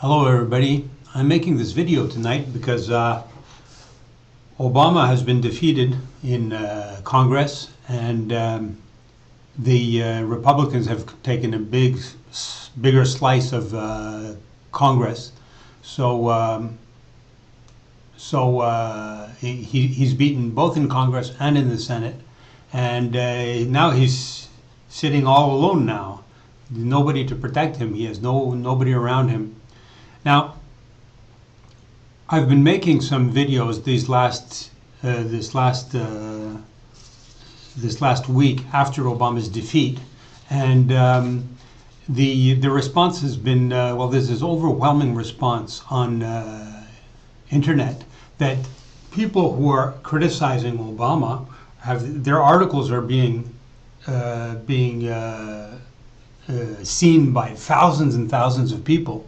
Hello everybody. I'm making this video tonight because Obama has been defeated in Congress, and the Republicans have taken a bigger slice of Congress. He's beaten both in Congress and in the Senate, and now he's sitting all alone now. Nobody to protect him. He has nobody around him. Now, I've been making some videos this last week after Obama's defeat, and the response has been there's this overwhelming response on internet that people who are criticizing Obama their articles are being seen by thousands and thousands of people.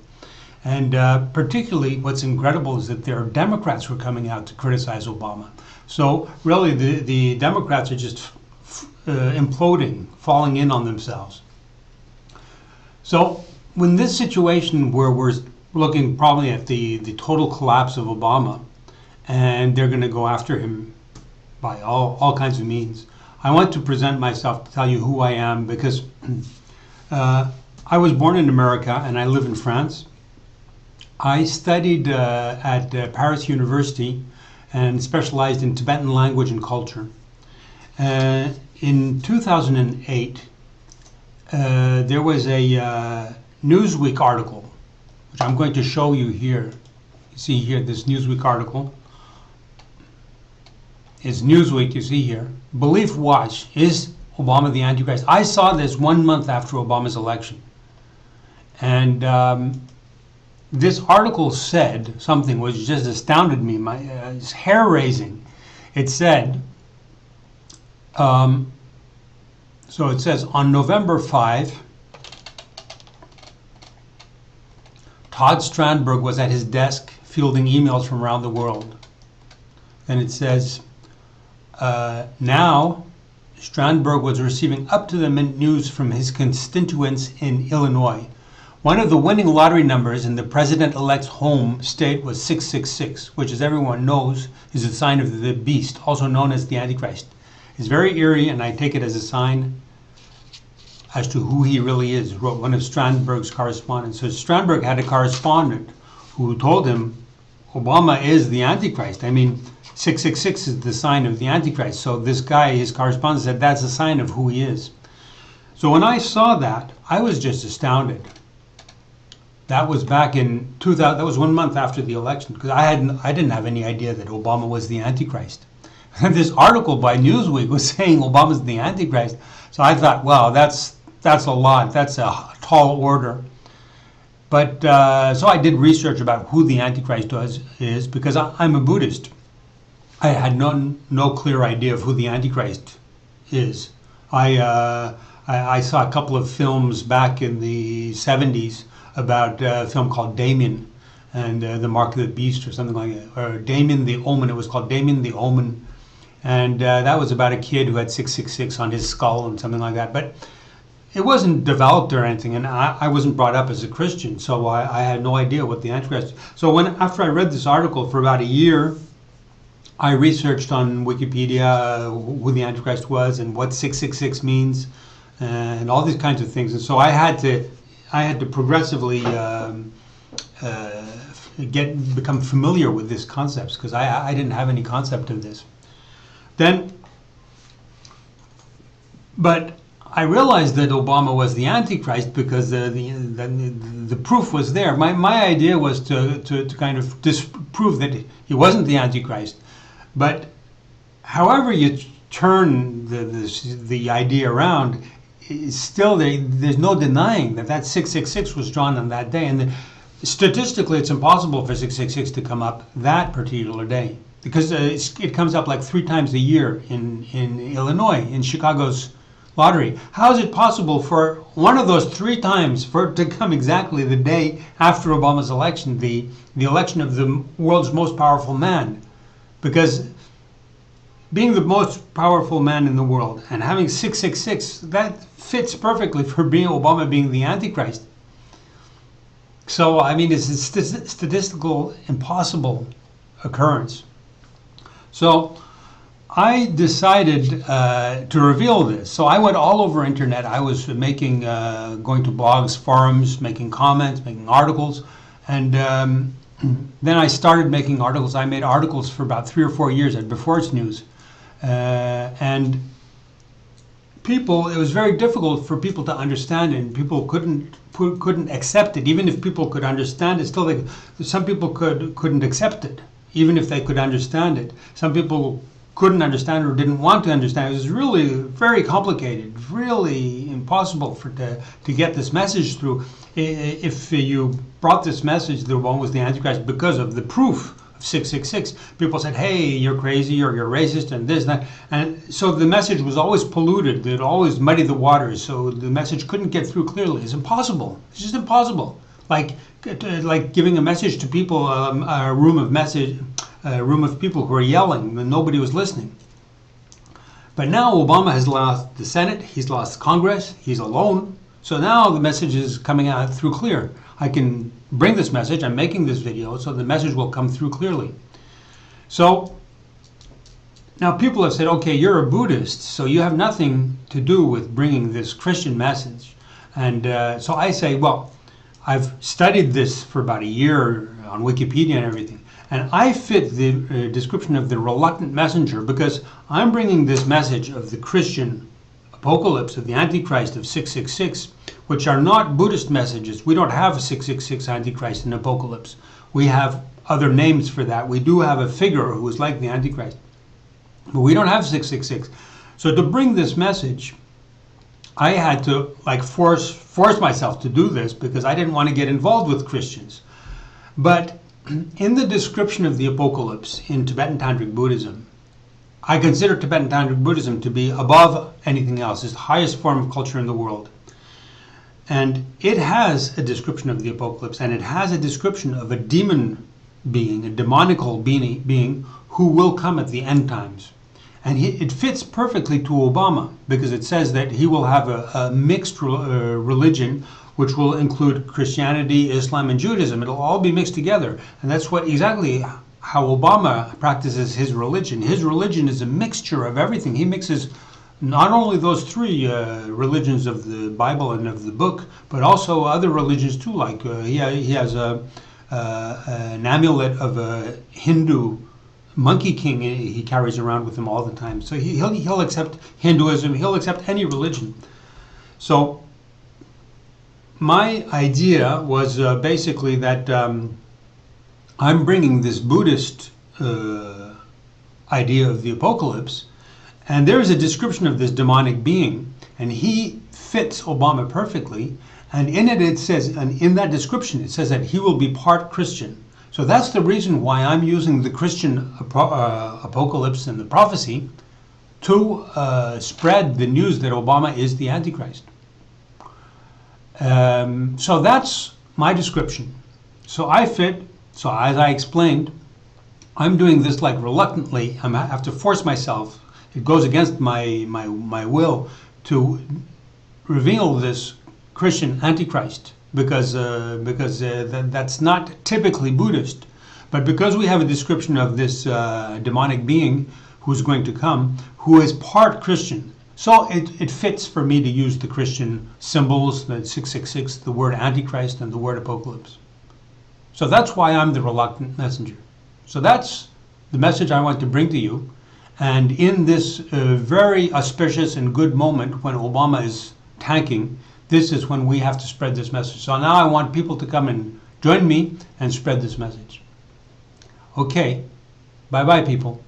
And particularly what's incredible is that there are Democrats who are coming out to criticize Obama. So really the Democrats are just imploding, falling in on themselves. So when this situation where we're looking probably at the total collapse of Obama, and they're going to go after him by all kinds of means, I want to present myself to tell you who I am, because I was born in America and I live in France. I studied at Paris University and specialized in Tibetan language and culture. In 2008, there was a Newsweek article, which I'm going to show you here. You see here this Newsweek article. It's Newsweek, you see here. Belief Watch, is Obama the Antichrist? I saw this 1 month after Obama's election. And this article said something which just astounded me. It's hair-raising. It said, so it says, on November 5, Todd Strandberg was at his desk fielding emails from around the world. Then it says, now Strandberg was receiving up-to-the-minute news from his constituents in Illinois. One of the winning lottery numbers in the president-elect's home state was 666, which, as everyone knows, is a sign of the beast, also known as the Antichrist. It's very eerie, and I take it as a sign as to who he really is, wrote one of Strandberg's correspondents. So Strandberg had a correspondent who told him Obama is the Antichrist. I mean, 666 is the sign of the Antichrist. So this guy, his correspondent, said that's a sign of who he is. So when I saw that, I was just astounded. That was back in 2000. That was 1 month after the election, because I didn't have any idea that Obama was the Antichrist. And this article by Newsweek was saying Obama's the Antichrist. So I thought, wow, that's a lot. That's a tall order. But so I did research about who the Antichrist is, because I'm a Buddhist. I had no clear idea of who the Antichrist is. I saw a couple of films back in the 70s about a film called Damien and the Mark of the Beast, or something like that, or Damien the Omen. It was called Damien the Omen, and that was about a kid who had 666 on his skull and something like that. But it wasn't developed or anything, and I wasn't brought up as a Christian, so I had no idea what the Antichrist. So after I read this article for about a year, I researched on Wikipedia who the Antichrist was and what 666 means, and all these kinds of things. And so I had to progressively become familiar with these concepts, because I didn't have any concept of this. But I realized that Obama was the Antichrist because the proof was there. My idea was to kind of disprove that he wasn't the Antichrist. But however you turn the idea around, still there's no denying that 666 was drawn on that day, and statistically it's impossible for 666 to come up that particular day, because it comes up like 3 times a year in Illinois, in Chicago's lottery. How is it possible for one of those 3 times for it to come exactly the day after Obama's election, the election of the world's most powerful man? Because being the most powerful man in the world and having 666, that fits perfectly for Obama being the Antichrist. So, I mean, it's a statistical impossible occurrence. So I decided to reveal this. So I went all over internet. I was making, going to blogs, forums, making comments, making articles. And then I started making articles. I made articles for about 3 or 4 years at Before It's News. And people, it was very difficult for people to understand it, and people couldn't accept it. Even if people could understand it, still some people couldn't accept it, even if they could understand it. Some people couldn't understand it or didn't want to understand it. It was really very complicated, really impossible to get this message through. If you brought this message, the one was the Antichrist, because of the proof of 666. People said, hey, you're crazy, or you're racist, and this, and that. And so the message was always polluted. It always muddied the waters, so the message couldn't get through clearly. It's impossible. It's just impossible. Like giving a message to people, a room of people who are yelling, and nobody was listening. But now Obama has lost the Senate, he's lost Congress, he's alone. So now the message is coming out through clear. I can bring this message, I'm making this video, so the message will come through clearly. So now people have said, okay, you're a Buddhist, so you have nothing to do with bringing this Christian message. And so I say, well, I've studied this for about a year on Wikipedia and everything, and I fit the description of the reluctant messenger, because I'm bringing this message of the Christian apocalypse, of the Antichrist, of 666, which are not Buddhist messages. We don't have a 666 Antichrist and Apocalypse. We have other names for that. We do have a figure who is like the Antichrist, but we don't have 666. So to bring this message, I had to force myself to do this, because I didn't want to get involved with Christians. But in the description of the apocalypse in Tibetan Tantric Buddhism, I consider Tibetan Tantric Buddhism to be above anything else. It's the highest form of culture in the world. And it has a description of the apocalypse, and it has a description of a demon being, a demonical being who will come at the end times. And it fits perfectly to Obama, because it says that he will have a mixed religion, which will include Christianity, Islam, and Judaism. It'll all be mixed together. And that's exactly how Obama practices his religion. His religion is a mixture of everything. He mixes not only those three religions of the Bible and of the book, but also other religions too. Like he has an amulet of a Hindu monkey king he carries around with him all the time. So he'll accept Hinduism. He'll accept any religion. So my idea was basically that I'm bringing this Buddhist idea of the apocalypse, and there is a description of this demonic being, and he fits Obama perfectly. And in it says, and in that description, it says that he will be part Christian. So that's the reason why I'm using the Christian apocalypse and the prophecy to spread the news that Obama is the Antichrist. So that's my description. So I fit. So as I explained, I'm doing this like reluctantly. I have to force myself. It goes against my will to reveal this Christian Antichrist, because that's not typically Buddhist. But because we have a description of this demonic being who's going to come, who is part Christian, so it fits for me to use the Christian symbols, the 666, the word Antichrist, and the word apocalypse. So that's why I'm the reluctant messenger. So that's the message I want to bring to you. And in this very auspicious and good moment when Obama is tanking, this is when we have to spread this message. So now I want people to come and join me and spread this message. Okay, bye-bye, people.